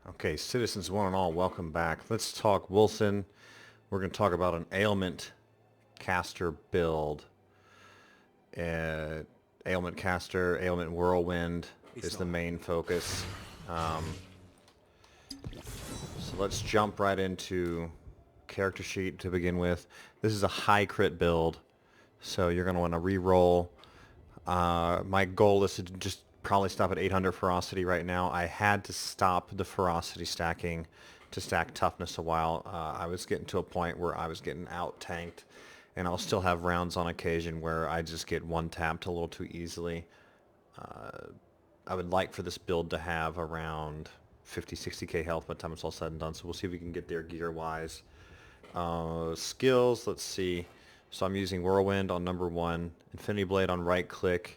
Okay, citizens one and all, welcome back. Let's talk Wolcen. We're going to talk about an ailment caster build. Uh, ailment caster, ailment whirlwind is the main focus. So let's jump right into character sheet to begin with. This is a high crit build, so you're going to want to re-roll. My goal is to just probably stop at 800 ferocity right now. I had to stop the ferocity stacking to stack toughness a while. I was getting to a point where I was getting out-tanked, and I'll still have rounds on occasion where I just get one-tapped a little too easily. I would like for this build to have around 50, 60k health by the time it's all said and done, so we'll see if we can get there gear-wise. Skills, let's see. So I'm using Whirlwind on number 1, Infinity Blade on right click.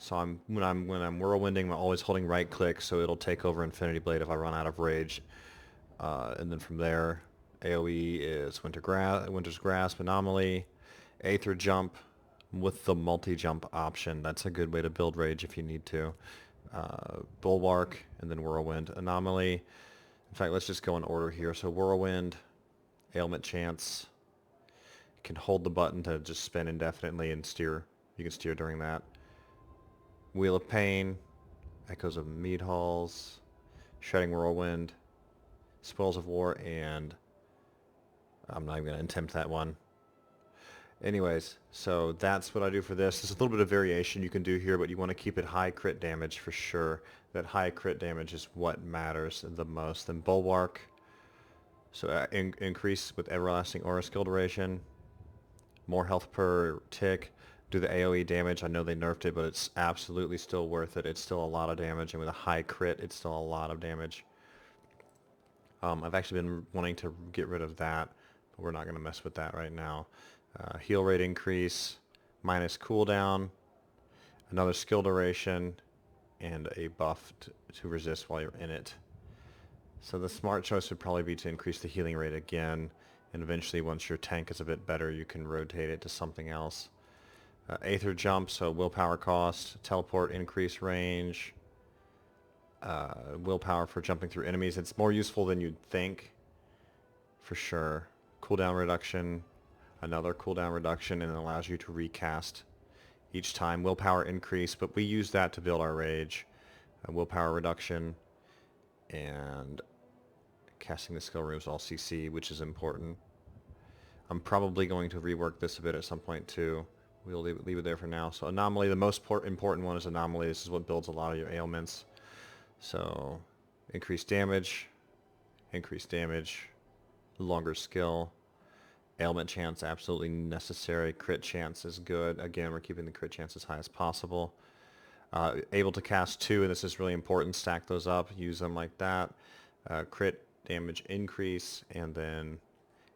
So when I'm whirlwinding, I'm always holding right click, so it'll take over Infinity Blade if I run out of rage. And then from there, AoE is Winter's Grasp, Anomaly, Aether Jump with the multi-jump option. That's a good way to build rage if you need to. Bulwark, and then Whirlwind. Anomaly. In fact, let's just go in order here. So Whirlwind, Ailment Chance. You can hold the button to just spin indefinitely and steer. You can steer during that. Wheel of Pain, Echoes of Mead Halls, Shredding Whirlwind, Spoils of War, and I'm not even going to attempt that one. Anyways, so that's what I do for this. There's a little bit of variation you can do here, but you want to keep it high crit damage for sure. That high crit damage is what matters the most. Then Bulwark, so increase with Everlasting Aura skill duration, more health per tick. Do the AoE damage. I know they nerfed it, but it's absolutely still worth it. It's still a lot of damage, and with a high crit, it's still a lot of damage. I've actually been wanting to get rid of that, but we're not going to mess with that right now. Heal rate increase, minus cooldown, another skill duration, and a buff to resist while you're in it. So the smart choice would probably be to increase the healing rate again, and eventually once your tank is a bit better, you can rotate it to something else. Aether Jump, so willpower cost, teleport, increase range, willpower for jumping through enemies. It's more useful than you'd think, for sure. Cooldown reduction, another cooldown reduction, and it allows you to recast each time. Willpower increase, but we use that to build our rage. Willpower reduction, and casting the skill removes all CC, which is important. I'm probably going to rework this a bit at some point too. We'll leave it there for now. So Anomaly, the most important one is Anomaly. This is what builds a lot of your ailments. So increased damage, longer skill, ailment chance absolutely necessary, crit chance is good. Again, we're keeping the crit chance as high as possible. Able to cast 2, and this is really important, stack those up, use them like that. Crit damage increase, and then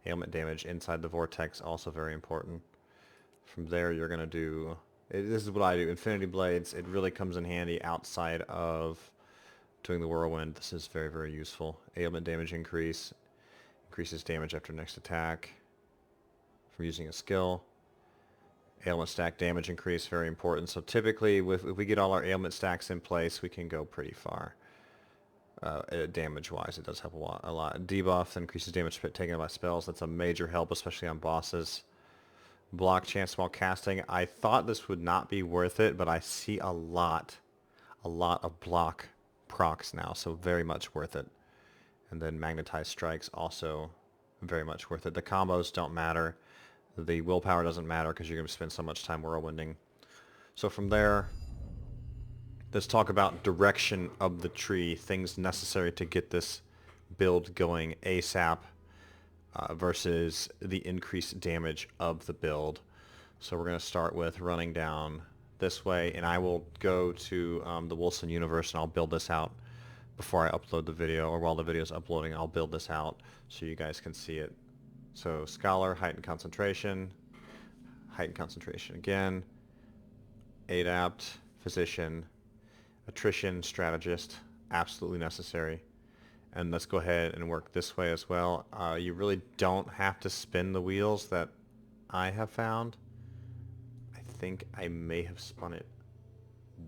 ailment damage inside the vortex, also very important. From there, you're going to do, this is what I do, Infinity Blades. It really comes in handy outside of doing the Whirlwind. This is very, very useful. Ailment damage increases damage after next attack from using a skill. Ailment stack damage increase, very important. So typically, if we get all our ailment stacks in place, we can go pretty far. Damage-wise, it does help a lot. Debuff increases damage taken by spells. That's a major help, especially on bosses. Block chance while casting. I thought this would not be worth it, but I see a lot of block procs now, so very much worth it. And then magnetized strikes, also very much worth it. The combos don't matter. The willpower doesn't matter because you're going to spend so much time whirlwinding. So from there, let's talk about direction of the tree, things necessary to get this build going ASAP. Versus the increased damage of the build. So we're going to start with running down this way, and I will go to the Wolcen universe and I'll build this out before I upload the video, or while the video is uploading I'll build this out so you guys can see it. So Scholar, heightened concentration again, Adapt, Physician, Attrition, Strategist, absolutely necessary. And let's go ahead and work this way as well. You really don't have to spin the wheels that I have found. I think I may have spun it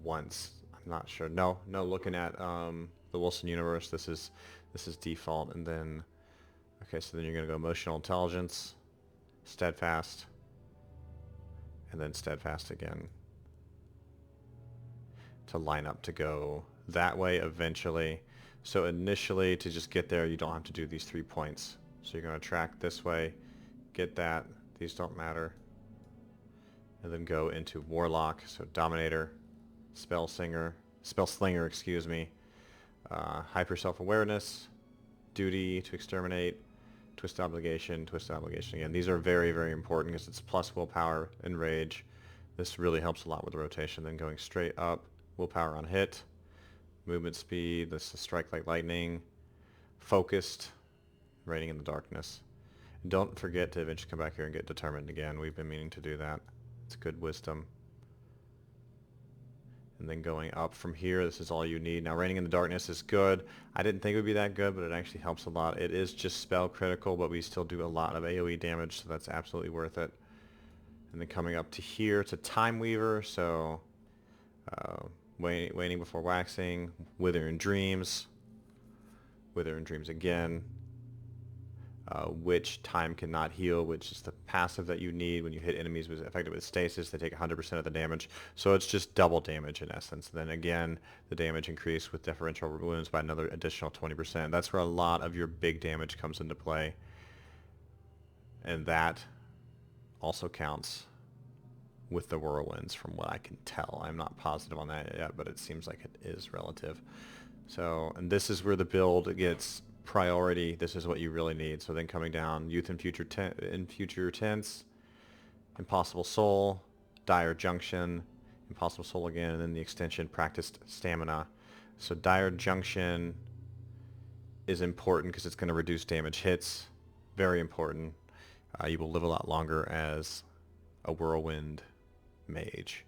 once. I'm not sure. No, looking at the the Wolcen universe. This is default, and then okay, so then you're gonna go emotional intelligence, steadfast, and then steadfast again to line up to go that way eventually. So initially, to just get there, you don't have to do these 3 points. So you're going to track this way, get that, these don't matter, and then go into Warlock, so Dominator, Spellslinger, excuse me, Hyper Self-Awareness, Duty to Exterminate, Twist Obligation again. These are very, very important because it's plus willpower and rage. This really helps a lot with the rotation. Then going straight up, willpower on hit, movement speed, this is strike like lightning, focused, raining in the darkness. And don't forget to eventually come back here and get determined again. We've been meaning to do that. It's good wisdom. And then going up from here, this is all you need. Now raining in the darkness is good. I didn't think it would be that good, but it actually helps a lot. It is just spell critical, but we still do a lot of AoE damage, so that's absolutely worth it. And then coming up to here, it's a Time Weaver, so waning before waxing, wither in dreams again, which time cannot heal, which is the passive that you need when you hit enemies affected with stasis. They take 100% of the damage, so it's just double damage in essence. Then again, the damage increased with differential wounds by another additional 20%. That's where a lot of your big damage comes into play, and that also counts with the whirlwinds from what I can tell. I'm not positive on that yet, but it seems like it is relative. So, and this is where the build gets priority. This is what you really need. So then coming down, Youth in Future Tense, Impossible Soul, Dire Junction, Impossible Soul again, and then the extension Practiced Stamina. So Dire Junction is important because it's going to reduce damage hits. Very important. You will live a lot longer as a whirlwind mage.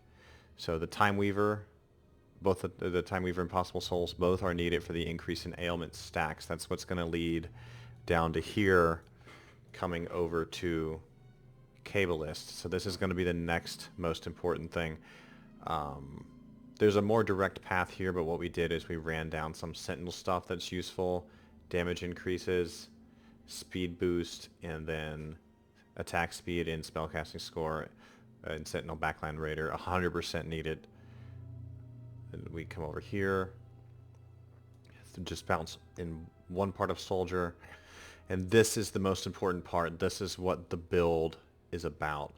So the Time Weaver, both the Time Weaver and Impossible Souls, both are needed for the increase in ailment stacks. That's what's going to lead down to here, coming over to Cabalist. So this is going to be the next most important thing. There's a more direct path here, but what we did is we ran down some Sentinel stuff that's useful. Damage increases, speed boost, and then attack speed and spellcasting score and Sentinel Backline Raider, 100% needed. And we come over here, just bounce in one part of Soldier, and this is the most important part. This is what the build is about.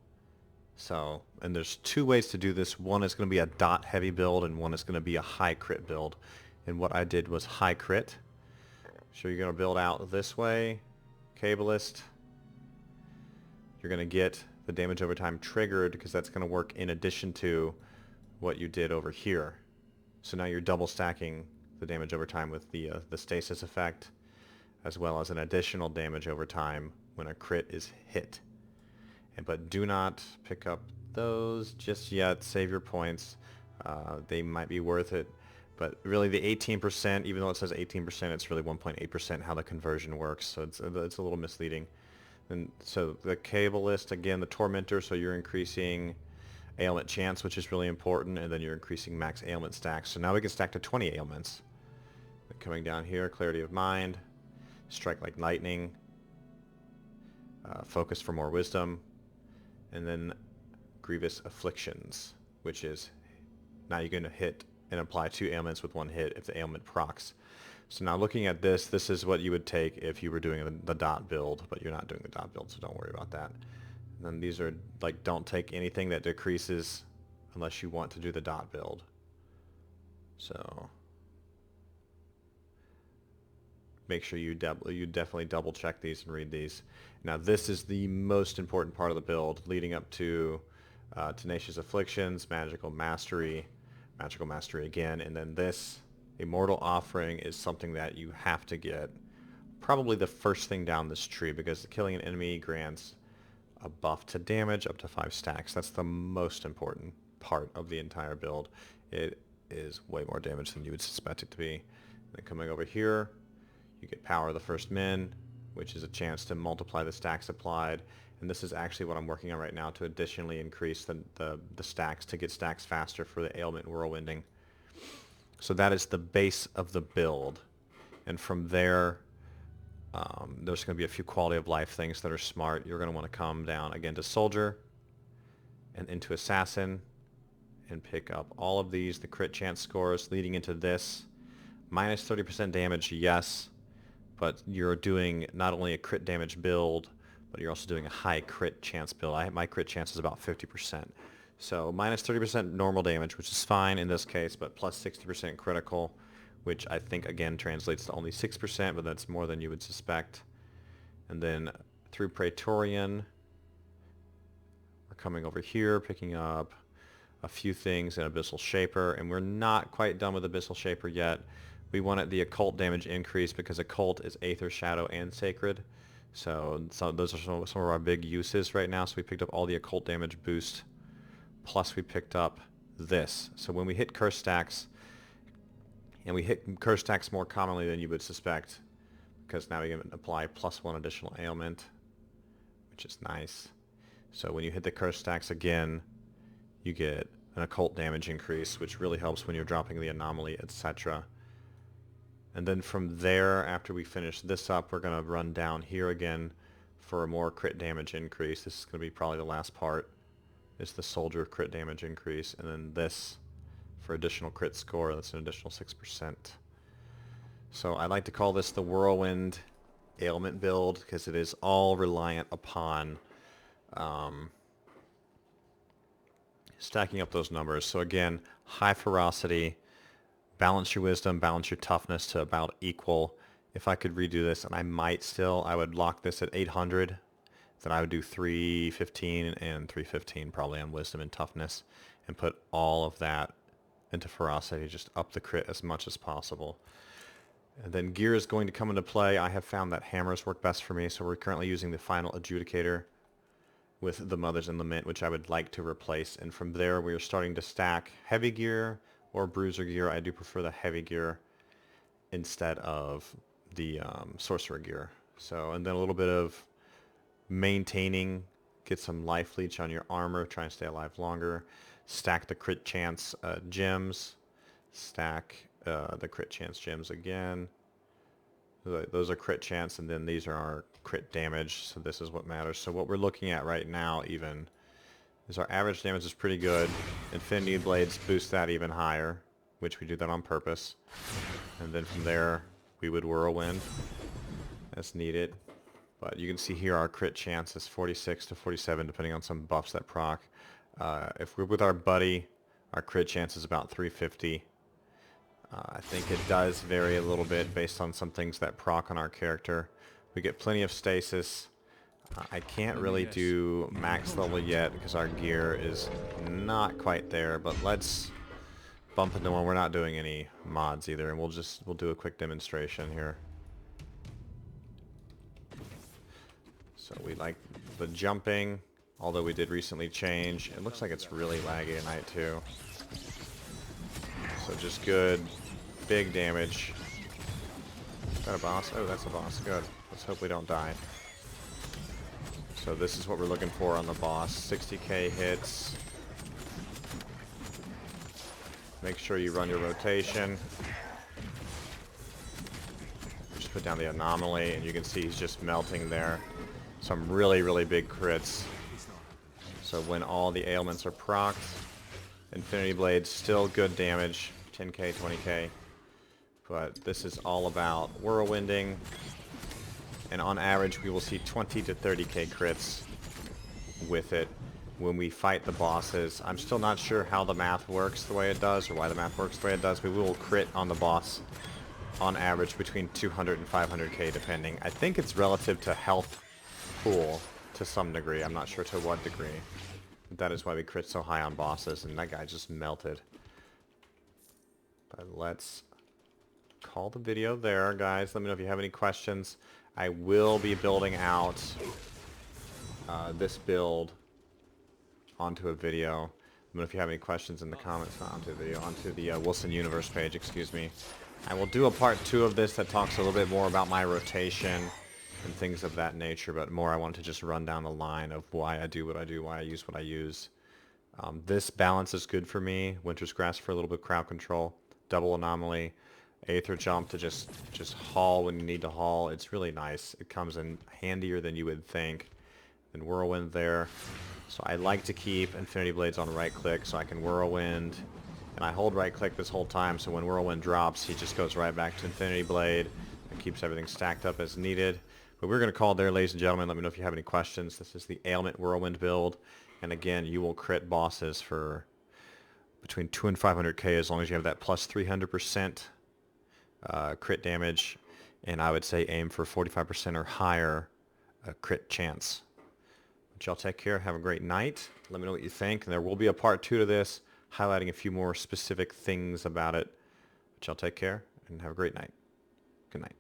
So, and there's two ways to do this. One is going to be a dot heavy build, and one is going to be a high crit build. And what I did was high crit. So you're going to build out this way, Cabalist. You're going to get the damage over time triggered because that's going to work in addition to what you did over here. So now you're double stacking the damage over time with the stasis effect, as well as an additional damage over time when a crit is hit. But do not pick up those just yet. Save your points. They might be worth it. But really the 18%, even though it says 18%, it's really 1.8% how the conversion works. So it's a little misleading. And so the Cabalist, again, the Tormentor, so you're increasing ailment chance, which is really important, and then you're increasing max ailment stacks. So now we can stack to 20 ailments. And coming down here, Clarity of Mind, Strike Like Lightning, Focus for more wisdom, and then Grievous Afflictions, which is now you're going to hit and apply 2 ailments with 1 hit if the ailment procs. So now looking at this, this is what you would take if you were doing the dot build, but you're not doing the dot build, so don't worry about that. And then these are like, don't take anything that decreases unless you want to do the dot build. So make sure you definitely double check these and read these. Now this is the most important part of the build, leading up to Tenacious Afflictions, Magical Mastery again, and then this Immortal Offering is something that you have to get probably the first thing down this tree, because killing an enemy grants a buff to damage up to 5 stacks. That's the most important part of the entire build. It is way more damage than you would suspect it to be. And then coming over here, you get Power of the First Men, which is a chance to multiply the stacks applied. And this is actually what I'm working on right now to additionally increase the stacks to get stacks faster for the ailment whirlwinding. So that is the base of the build. And from there, there's going to be a few quality of life things that are smart. You're going to want to come down again to Soldier and into Assassin and pick up all of these, the crit chance scores leading into this. Minus 30% damage, yes, but you're doing not only a crit damage build, but you're also doing a high crit chance build. My crit chance is about 50%. So minus 30% normal damage, which is fine in this case, but plus 60% critical, which I think again translates to only 6%, but that's more than you would suspect. And then through Praetorian, we're coming over here, picking up a few things in Abyssal Shaper, and we're not quite done with Abyssal Shaper yet. We wanted the occult damage increase because occult is Aether, Shadow, and Sacred. So those are some of our big uses right now. So we picked up all the occult damage boost, plus we picked up this. So when we hit curse stacks, and we hit curse stacks more commonly than you would suspect, because now we can apply +1 additional ailment, which is nice. So when you hit the curse stacks again, you get an occult damage increase, which really helps when you're dropping the anomaly, etc. And then from there, after we finish this up, we're going to run down here again for a more crit damage increase. This is going to be probably the last part. It's the Soldier crit damage increase, and then this for additional crit score. That's an additional 6%. So I like to call this the Whirlwind Ailment build because it is all reliant upon stacking up those numbers. So again, high ferocity, balance your wisdom, balance your toughness to about equal. If I could redo this, and I would lock this at 800. Then I would do 315 and 315 probably on wisdom and toughness, and put all of that into ferocity, just up the crit as much as possible. And then gear is going to come into play. I have found that hammers work best for me, so we're currently using the final adjudicator with the Mothers in Lament, which I would like to replace. And from there, we are starting to stack heavy gear or bruiser gear. I do prefer the heavy gear instead of the sorcerer gear. So, and then a little bit of maintaining, get some life leech on your armor, try and stay alive longer. Stack the crit chance gems, stack the crit chance gems again. Those are crit chance, and then these are our crit damage, so this is what matters. So what we're looking at right now even is our average damage is pretty good. Infinity Blades boost that even higher, which we do that on purpose. And then from there, we would Whirlwind as needed. But you can see here our crit chance is 46 to 47, depending on some buffs that proc. If we're with our buddy, our crit chance is about 350. I think it does vary a little bit based on some things that proc on our character. We get plenty of stasis. I can't really do max level yet because our gear is not quite there, but let's bump into one. We're not doing any mods either, and we'll do a quick demonstration here. So we like the jumping, although we did recently change. It looks like it's really laggy tonight too. So just good, big damage. Is that a boss? Oh, that's a boss. Good. Let's hope we don't die. So this is what we're looking for on the boss. 60k hits. Make sure you run your rotation. Just put down the anomaly, and you can see he's just melting there. Some really, really big crits. So when all the ailments are procced, Infinity Blade still good damage, 10k, 20k. But this is all about whirlwinding. And on average, we will see 20 to 30k crits with it when we fight the bosses. I'm still not sure how the math works the way it does, or why the math works the way it does. We will crit on the boss on average between 200 and 500k depending. I think it's relative to health pool to some degree. I'm not sure to what degree. That is why we crit so high on bosses, and that guy just melted. But let's call the video there, guys. Let me know if you have any questions. I will be building out this build onto a video. Let me know if you have any questions in the comments. Not onto the video, onto the Wolcen Universe page, excuse me. I will do a part 2 of this that talks a little bit more about my rotation and things of that nature, but more I want to just run down the line of why I do what I do, why I use what I use. This balance is good for me. Winter's Grasp for a little bit of crowd control. double anomaly, Aether jump to just haul when you need to haul. It's really nice. It comes in handier than you would think. And Whirlwind there. So I like to keep Infinity Blades on right click so I can Whirlwind. And I hold right click this whole time, so when Whirlwind drops, he just goes right back to Infinity Blade and keeps everything stacked up as needed. But we're going to call it there, ladies and gentlemen. Let me know if you have any questions. This is the Ailment Whirlwind build. And again, you will crit bosses for between 2 and 500k as long as you have that plus 300% crit damage. And I would say aim for 45% or higher crit chance. But y'all take care. Have a great night. Let me know what you think. And there will be a part 2 to this, highlighting a few more specific things about it. But y'all take care and have a great night. Good night.